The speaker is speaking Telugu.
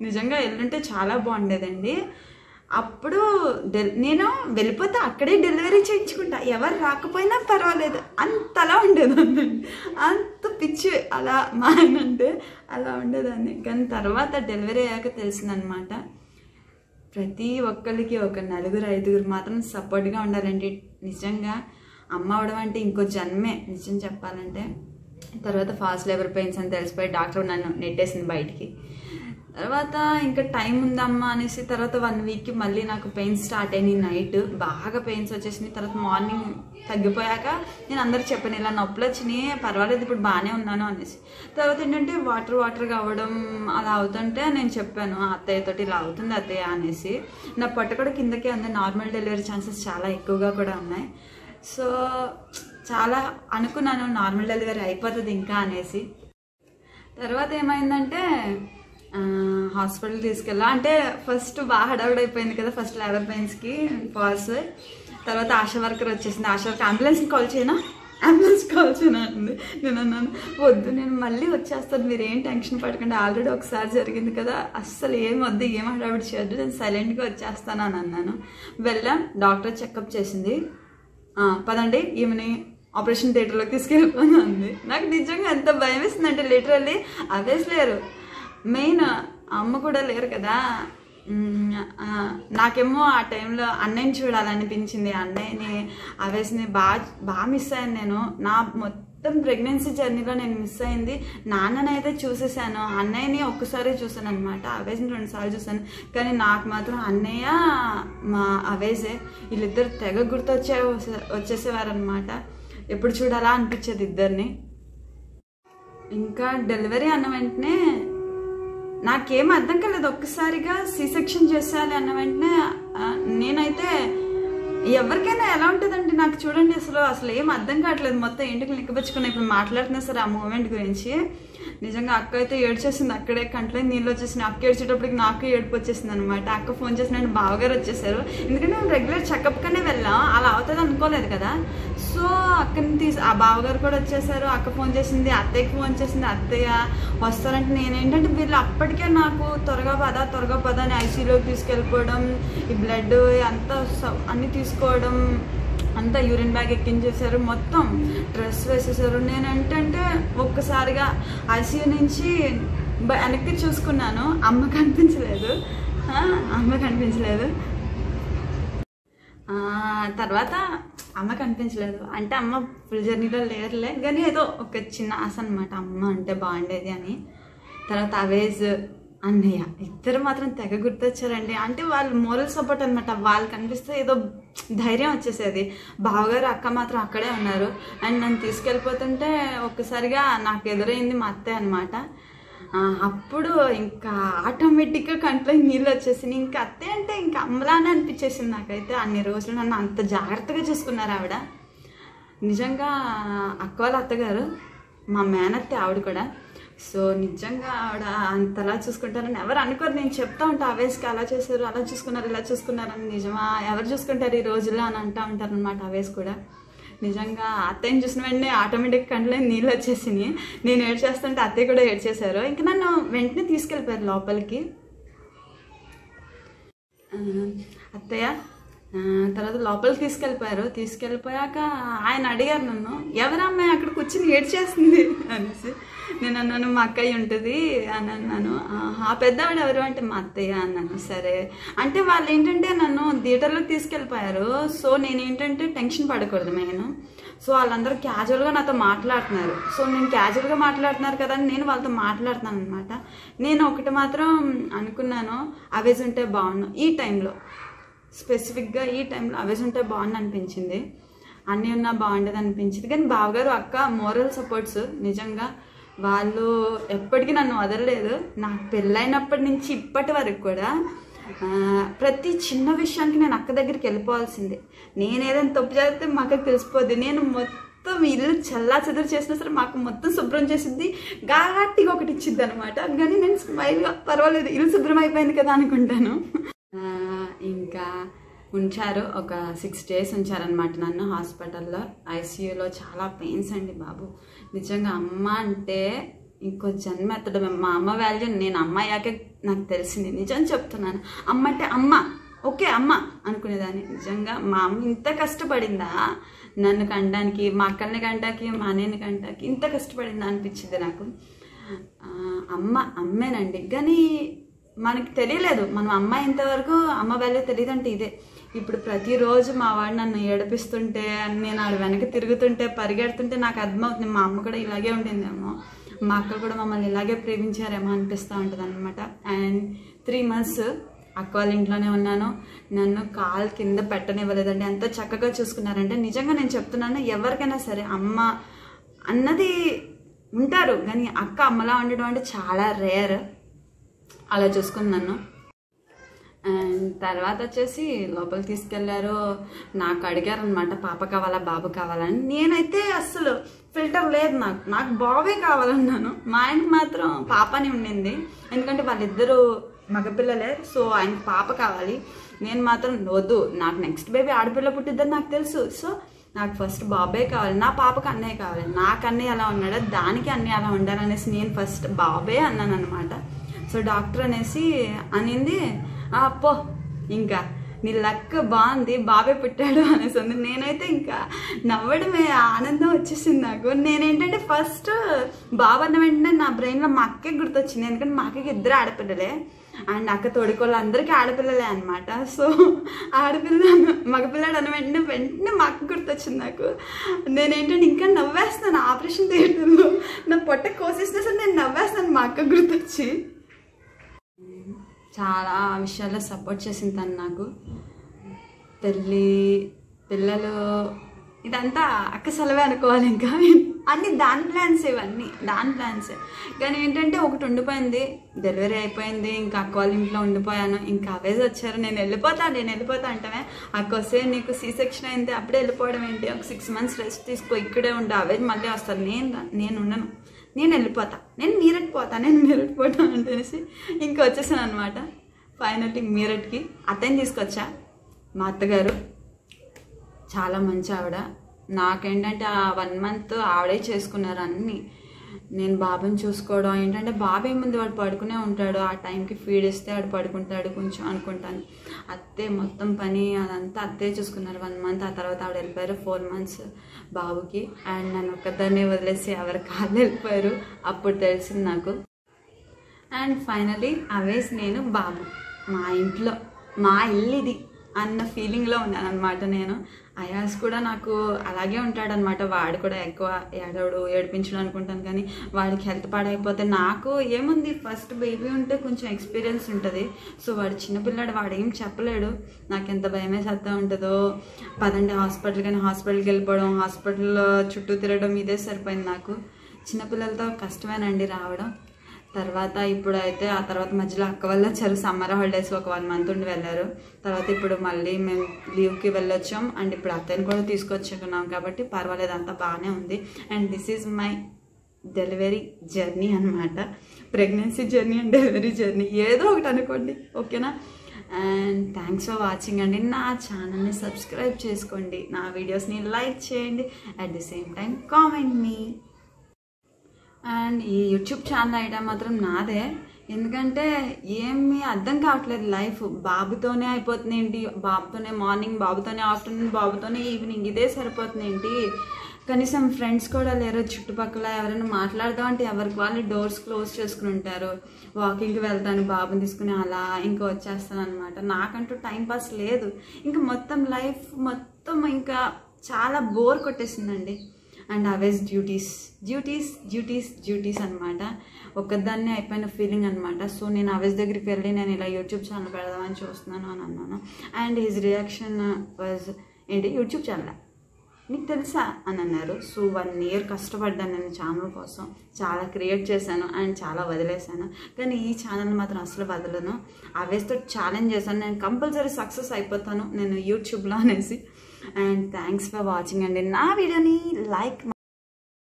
నిజంగా ఎల్లుంటే చాలా బాగుండేదండి. అప్పుడు నేను వెళ్ళిపోతే అక్కడే డెలివరీ చేయించుకుంటా, ఎవరు రాకపోయినా పర్వాలేదు అంతలా ఉండేదాన్ని. అంత పిచ్చి అలా మా ఆయన అంటే అలా ఉండేదాన్ని. కానీ తర్వాత డెలివరీ అయ్యాక తెలిసిందనమాట, ప్రతి ఒక్కరికి ఒక 4-5 మాత్రం సపోర్ట్గా ఉండాలండి. నిజంగా అమ్మ అవడం అంటే ఇంకో జన్మే నిజం చెప్పాలంటే. తర్వాత ఫాస్ట్ లేబర్ పెయిన్స్ అని తెలిసిపోయి డాక్టర్ నన్ను నెట్టేసింది బయటికి. తర్వాత ఇంకా టైం ఉందమ్మా అనేసి తర్వాత 1 వీక్కి మళ్ళీ నాకు పెయిన్స్ స్టార్ట్ అయినాయి. నైట్ బాగా పెయిన్స్ వచ్చేసినాయి. తర్వాత మార్నింగ్ తగ్గిపోయాక నేను అందరికి చెప్పాను, ఇలా నొప్పులు వచ్చినాయి, పర్వాలేదు ఇప్పుడు బాగానే ఉన్నాను అనేసి. తర్వాత ఏంటంటే వాటర్ కావడం అలా అవుతుంటే నేను చెప్పాను అత్తయ్యతోటి, ఇలా అవుతుంది అత్తయ్య అనేసి. నా పొట్ట కూడా కిందకే ఉంది, నార్మల్ డెలివరీ ఛాన్సెస్ చాలా ఎక్కువగా కూడా ఉన్నాయి. సో చాలా అనుకున్నాను నార్మల్ డెలివరీ అయిపోతుంది ఇంకా అనేసి. తర్వాత ఏమైందంటే హాస్పిటల్ తీసుకెళ్ళా. అంటే ఫస్ట్ బాగా హడావుడైపోయింది కదా ఫస్ట్ లేబర్ పెయిన్స్కి పాస్. తర్వాత ఆశా వర్కర్ వచ్చేసింది. ఆశా వర్కర్ అంబులెన్స్కి కాల్ చేయనా అంటుంది. నేను అన్నాను వద్దు, నేను మళ్ళీ వచ్చేస్తాను, మీరు ఏం టెన్షన్ పడకండి, ఆల్రెడీ ఒకసారి జరిగింది కదా, అస్సలు ఏం వద్దు, ఏం హడావిడి చేయొద్దు, నేను సైలెంట్గా వచ్చేస్తాను అని అన్నాను. వెళ్ళాం, డాక్టర్ చెకప్ చేసింది. పదండి ఈమెని ఆపరేషన్ థియేటర్లోకి తీసుకెళ్ళిపోయింది అంది. నాకు నిజంగా ఎంత భయం వేసిందంటే లిటరల్లీ అవేస్ లేరు, మెయిన్ అమ్మ కూడా లేరు కదా. నాకేమో ఆ టైంలో అన్నయ్యని చూడాలనిపించింది. అన్నయ్యని అవేస్ని బాగా మిస్ అయ్యాను నేను. నా మొత్తం ప్రెగ్నెన్సీ జర్నీలో నేను మిస్ అయింది. నాన్ననైతే చూసేసాను, అన్నయ్యని ఒక్కసారి చూసాను అనమాట. అవేస్ని 2 సార్లు చూసాను. కానీ నాకు మాత్రం అన్నయ్య మా అవేసే, వీళ్ళిద్దరు తెగ వచ్చేసేవారు అనమాట. ఎప్పుడు చూడాలా అనిపించేది ఇద్దరిని. ఇంకా డెలివరీ అన్న వెంటనే నాకేం అర్థం కాలేదు. ఒక్కసారిగా సి సెక్షన్ చేసేయాలి అన్న వెంటనే నేనైతే ఎవరికైనా ఎలా ఉంటుందండి నాకు చూడండి, అసలు ఏం అర్థం కావట్లేదు. మొత్తం ఇంటికి లిక్కబెచ్చుకున్నా ఇప్పుడు మాట్లాడుతున్నా సరే ఆ మూమెంట్ గురించి. నిజంగా అక్క అయితే ఏడ్చేసింది, అక్కడే కంట్లో నీళ్ళు వచ్చేసింది. అక్క ఏడ్చేటప్పటికి నాకు ఏడుపు వచ్చేసింది అనమాట. అక్క ఫోన్ చేసి నేను బావగారు వచ్చేసారు, ఎందుకంటే మేము రెగ్యులర్ చెకప్గానే వెళ్ళాం, అలా అవుతుంది అనుకోలేదు కదా. సో అక్కని ఆ బావగారు కూడా వచ్చేసారు. అక్క ఫోన్ చేసింది, అత్తయ్యకి ఫోన్ చేసింది, అత్తయ్య వస్తారంటే నేనేంటంటే వీళ్ళు అప్పటికే నాకు త్వరగా పద అని ఐసీయూలోకి తీసుకెళ్ళిపోవడం, ఈ బ్లడ్ అంతా అన్నీ తీసుకోవడం, అంతా యూరిన్ బ్యాగ్ ఎక్కించేశారు, మొత్తం డ్రెస్ వేసేసారు. నేనేంటంటే ఒక్కసారిగా ఐసీయూ నుంచి వెనక్కి చూసుకున్నాను, అమ్మ కనిపించలేదు. తర్వాత అమ్మ కనిపించలేదు అంటే అమ్మ ఫుల్ జర్నీలో లేరులే, కానీ ఏదో ఒక చిన్న ఆశ అనమాట, అమ్మ అంటే బాగుండేది అని. తర్వాత అవేజ్ అన్నయ్య ఇద్దరు మాత్రం తెగ గుర్తొచ్చారండి. అంటే వాళ్ళు మోరల్ సపోర్ట్ అనమాట, వాళ్ళు కనిపిస్తే ఏదో ధైర్యం వచ్చేసేది. బావగారు అక్క మాత్రం అక్కడే ఉన్నారు. అండ్ నన్ను తీసుకెళ్ళిపోతుంటే ఒక్కసారిగా నాకు ఎదురైంది మా అత్తయ్య అనమాట. అప్పుడు ఇంకా ఆటోమేటిక్గా కంట్లో నీళ్ళు వచ్చేసింది. ఇంకా అత్తయ్య అంటే ఇంకా అమ్మలానే అనిపించేసింది నాకైతే. అన్ని రోజులు నన్ను అంత జాగ్రత్తగా చూసుకున్నారు ఆవిడ. నిజంగా అక్క వాళ్ళ అత్తగారు మా మేనత్తే ఆవిడ కూడా. సో నిజంగా ఆవిడ అంతలా చూసుకుంటారని ఎవరు అనుకోరు. నేను చెప్తా ఉంటా అవేస్కి అలా చేశారు, అలా చూసుకున్నారు, ఇలా చూసుకున్నారని. నిజమా, ఎవరు చూసుకుంటారు ఈ రోజుల్లో అని అంటూ ఉంటారు అనమాట అవేస్ కూడా. నిజంగా అత్తయ్యని చూసిన వెంటనే ఆటోమేటిక్ కంట్లో నీళ్ళు వచ్చేసినాయి. నేను ఏడ్చేస్తుంటే అత్తయ్య కూడా ఏడ్చేశారు. ఇంకా నన్ను వెంటనే తీసుకెళ్ళిపోయారు లోపలికి అత్తయ్య. తర్వాత లోపలికి తీసుకెళ్ళిపోయాక ఆయన అడిగారు నన్ను, ఎవరమ్మాయి అక్కడ కూర్చుని ఏడ్చేస్తుంది అనేసి. నేను అన్నాను మా అక్కయ్య ఉంటుంది అని అన్నాను. ఆ పెద్దవాడు ఎవరు అంటే మా అత్తయ్య అన్నాను. సరే అంటే వాళ్ళు ఏంటంటే నన్ను థియేటర్లోకి తీసుకెళ్ళిపోయారు. సో నేనేంటంటే టెన్షన్ పడకూడదు మెయిన్. సో వాళ్ళందరూ క్యాజువల్గా నాతో మాట్లాడుతున్నారు. సో నేను క్యాజువల్గా మాట్లాడుతున్నారు కదా అని నేను వాళ్ళతో మాట్లాడుతున్నాను అనమాట. నేను ఒకటి మాత్రం అనుకున్నాను, అవేజ్ ఉంటే బాగున్నాను ఈ టైంలో, స్పెసిఫిక్గా ఈ టైంలో అవేజ్ ఉంటే బాగుంది అనిపించింది. అన్నీ ఉన్నా బాగుండేది అనిపించింది. కానీ బావగారు అక్క మోరల్ సపోర్ట్స్ నిజంగా వాళ్ళు ఎప్పటికీ నన్ను వదలలేదు. నాకు పెళ్ళైనప్పటి నుంచి ఇప్పటి వరకు కూడా ప్రతి చిన్న విషయానికి నేను అక్క దగ్గరికి వెళ్ళిపోవాల్సిందే. నేను ఏదైనా తప్పు చేస్తే మా అక్కకి తెలిసిపోద్ది. నేను మొత్తం ఇల్లు చల్లా చెదరు చేసినా సరే మాకు మొత్తం శుభ్రం చేసిద్ది, గట్టిగా ఒకటి ఇచ్చిద్ది అనమాట. కానీ నేను స్మైల్గా పర్వాలేదు ఇల్లు శుభ్రం అయిపోయింది కదా అనుకుంటాను. ఇంకా ఉంచారు, ఒక 6 days ఉంచారనమాట నన్ను హాస్పిటల్లో ఐసీయూలో. చాలా పెయిన్స్ అండి బాబు. నిజంగా అమ్మ అంటే ఇంకో జన్మ ఎత్తడం. మా అమ్మ వాల్యూ నేను అమ్మ అయ్యాకే నాకు తెలిసింది. నిజం చెప్తున్నాను. అమ్మ అంటే అమ్మ, ఓకే అమ్మ అనుకునేదాన్ని. నిజంగా మా అమ్మ ఇంత కష్టపడిందా నన్ను కంటానికి, మా అక్కల్ని కంటాకి, మా అన్నయ్యని కంటాకి ఇంత కష్టపడిందా అనిపించింది నాకు. అమ్మ అమ్మేనండి. కానీ మనకి తెలియలేదు, మనం అమ్మ ఇంతవరకు అమ్మ వాల్యూ తెలియదంటే ఇదే. ఇప్పుడు ప్రతిరోజు మా వాడు నన్ను ఏడిపిస్తుంటే, నేను ఆడ వెనక తిరుగుతుంటే, పరిగెడుతుంటే నాకు అర్థమవుతుంది మా అమ్మ కూడా ఇలాగే ఉండిందేమో, మా అక్క కూడా మమ్మల్ని ఇలాగే ప్రేమించారేమో అనిపిస్తూ ఉంటుంది అనమాట. అండ్ 3 months అక్క వాళ్ళ ఇంట్లోనే ఉన్నాను. నన్ను కాలు కింద పెట్టనివ్వలేదండి. ఎంత చక్కగా చూసుకున్నారంటే నిజంగా నేను చెప్తున్నాను, ఎవరికైనా సరే అమ్మ అన్నది ఉంటారు, కానీ అక్క అమ్మలా ఉండడం అంటే చాలా రేర్. అలా చూసుకుని నన్ను. అండ్ తర్వాత వచ్చేసి లోపలికి తీసుకెళ్లారు. నాకు అడిగారు అనమాట, పాప కావాలా బాబు కావాలని. నేనైతే అస్సలు ఫిల్టర్ లేదు, నాకు బాబే కావాలన్నాను. మా ఆయనకి మాత్రం పాపని ఉండింది, ఎందుకంటే వాళ్ళిద్దరూ మగపిల్లలే. సో ఆయనకి పాప కావాలి. నేను మాత్రం వద్దు, నాకు నెక్స్ట్ బేబీ ఆడపిల్ల పుట్టిద్దని నాకు తెలుసు. సో నాకు ఫస్ట్ బాబే కావాలి, నా పాపకు అన్నయ్య కావాలి. నాకు అన్నయ్య అలా ఉన్నాడో దానికి అన్నయ్య అలా ఉండాలనేసి నేను ఫస్ట్ బాబే అన్నాను అనమాట. సో డాక్టర్ అనేసి అనింది, అప్పో ఇంకా నీ లక్ బాగుంది, బాబే పుట్టాడు అనేసి ఉంది. నేనైతే ఇంకా నవ్వడమే, ఆనందం వచ్చేసింది నాకు. నేనేంటంటే ఫస్ట్ బాబు అన్న వెంటనే నా బ్రెయిన్లో మా అక్కే గుర్తొచ్చింది, ఎందుకంటే మా అక్కకి 2 ఆడపిల్లలే అండ్ అక్క తోడుకోళ్ళు అందరికీ ఆడపిల్లలే అనమాట. సో ఆడపిల్ల మగపిల్లాడు అన్న వెంటనే మా అక్క గుర్తొచ్చింది నాకు. నేనేంటంటే ఇంకా నవ్వేస్తాను, ఆపరేషన్ థియేటర్లో నా పొట్ట కోసేసినా సరే నేను నవ్వేస్తాను మా అక్క గుర్తొచ్చి. చాలా విషయాల్లో సపోర్ట్ చేసింది తను నాకు. పిల్లలు ఇదంతా అక్క సెలవే అనుకోవాలి. ఇంకా అన్ని దాని ప్లాన్స్, ఇవన్నీ దాని ప్లాన్స్. కానీ ఏంటంటే ఒకటి ఉండిపోయింది, డెలివరీ అయిపోయింది. ఇంకా అక్క వాళ్ళ ఇంట్లో ఉండిపోయాను. ఇంకా అవేజ్ వచ్చారు, నేను వెళ్ళిపోతా అంటమే. అక్క వస్తే నీకు C-section అయింది, అప్పుడే వెళ్ళిపోవడం ఏంటి, ఒక 6 months రెస్ట్ తీసుకో, ఇక్కడే ఉండే అవేజ్ మళ్ళీ వస్తారు. నేను ఉండను, నేను వెళ్ళిపోతా, నేను మీరట్ పోతా అంటేసి ఇంకా వచ్చేసాను అనమాట. ఫైనల్లీ మీరట్కి అత్తయ్యని తీసుకొచ్చా. మా అత్తగారు చాలా మంచి ఆవిడ. నాకేంటంటే ఆ 1 month ఆవిడే చేసుకున్నారు అన్నీ. నేను బాబుని చూసుకోవడం ఏంటంటే, బాబు ఏముంది వాడు పడుకునే ఉంటాడు, ఆ టైంకి ఫీడ్ ఇస్తే వాడు పడుకుంటాడు కొంచెం అనుకుంటాను. అత్తే మొత్తం పని అదంతా అత్తే చూసుకున్నారు 1 month. ఆ తర్వాత ఆవిడ వెళ్ళిపోయారు 4 months బాబుకి. అండ్ నన్ను ఒక్కదాన్ని వదిలేసి ఎవరి కాళ్ళు వెళ్ళిపోయారు. అప్పుడు తెలిసింది నాకు. అండ్ ఫైనలీ అవేస్ నేను బాబు మా ఇంట్లో, మా ఇల్లు ఇది అన్న ఫీలింగ్లో ఉన్నాను అనమాట నేను. అయాస్ కూడా నాకు అలాగే ఉంటాడనమాట. వాడు కూడా ఎక్కువ ఏడిపించడం అనుకుంటాను, కానీ వాడికి హెల్త్ పాడైపోతే నాకు ఏముంది, ఫస్ట్ బేబీ ఉంటే కొంచెం ఎక్స్పీరియన్స్ ఉంటుంది. సో వాడు చిన్నపిల్లాడు, వాడు ఏం చెప్పలేడు. నాకు ఎంత భయమే సత్తా ఉంటుందో. పదండి హాస్పిటల్, కానీ హాస్పిటల్కి వెళ్ళిపోవడం, హాస్పిటల్లో చుట్టూ తిరగడం ఇదే సరిపోయింది నాకు. చిన్నపిల్లలతో కష్టమేనండి రావడం. తర్వాత ఇప్పుడైతే ఆ తర్వాత మధ్యలో అక్క వల్ల వచ్చారు, సమ్మర్ హాలిడేస్ ఒక 1 month ఉండి వెళ్ళారు. తర్వాత ఇప్పుడు మళ్ళీ మేము లీవ్కి వెళ్ళొచ్చాం. అండ్ ఇప్పుడు అత్తయ్యని కూడా తీసుకొచ్చుకున్నాం కాబట్టి పర్వాలేదు, అంతా బాగానే ఉంది. And this is my delivery journey అనమాట. Pregnancy journey and delivery journey ఏదో ఒకటి అనుకోండి, ఓకేనా. అండ్ థ్యాంక్స్ ఫర్ వాచింగ్ అండి. నా ఛానల్ని సబ్స్క్రైబ్ చేసుకోండి, నా వీడియోస్ని లైక్ చేయండి, at the same time comment me. And ఈ యూట్యూబ్ ఛానల్ ఐడియా మాత్రం నాదే, ఎందుకంటే ఏమీ అర్థం కావట్లేదు. లైఫ్ బాబుతోనే అయిపోతుంది ఏంటి, బాబుతోనే మార్నింగ్, బాబుతోనే ఆఫ్టర్నూన్, బాబుతోనే ఈవినింగ్, ఇదే సరిపోతుంది ఏంటి. కనీసం ఫ్రెండ్స్ కూడా లేరు చుట్టుపక్కల. ఎవరైనా మాట్లాడదాం అంటే ఎవరికి వాళ్ళు డోర్స్ క్లోజ్ చేసుకుని ఉంటారు. వాకింగ్కి వెళ్తాను బాబుని తీసుకుని, అలా ఇంకా వచ్చేస్తాను అనమాట. నాకంటూ టైంపాస్ లేదు. ఇంకా మొత్తం లైఫ్ మొత్తం ఇంకా చాలా బోర్ కొట్టేసిందండి. అండ్ అవేస్ డ్యూటీస్ అనమాట. ఒక్కదాన్నే అయిపోయిన ఫీలింగ్ అనమాట. సో నేను అవేస్ దగ్గరికి వెళ్ళి నేను ఇలా యూట్యూబ్ ఛానల్ పెడదామని చూస్తున్నాను అని అన్నాను. అండ్ హిజ్ రియాక్షన్ వాజ్, ఏంటి యూట్యూబ్ ఛానల్ నీకు తెలుసా అని అన్నారు. సో 1 year కష్టపడ్డాను నేను ఛానల్ కోసం, చాలా క్రియేట్ చేశాను అండ్ చాలా వదిలేశాను. కానీ ఈ ఛానల్ మాత్రం అసలు వదలను. అవేస్తో ఛాలెంజ్ చేశాను, నేను కంపల్సరీ సక్సెస్ అయిపోతాను నేను యూట్యూబ్లో అనేసి. అండ్ థ్యాంక్స్ ఫర్ వాచింగ్ అండి. నా వీడియోని లైక్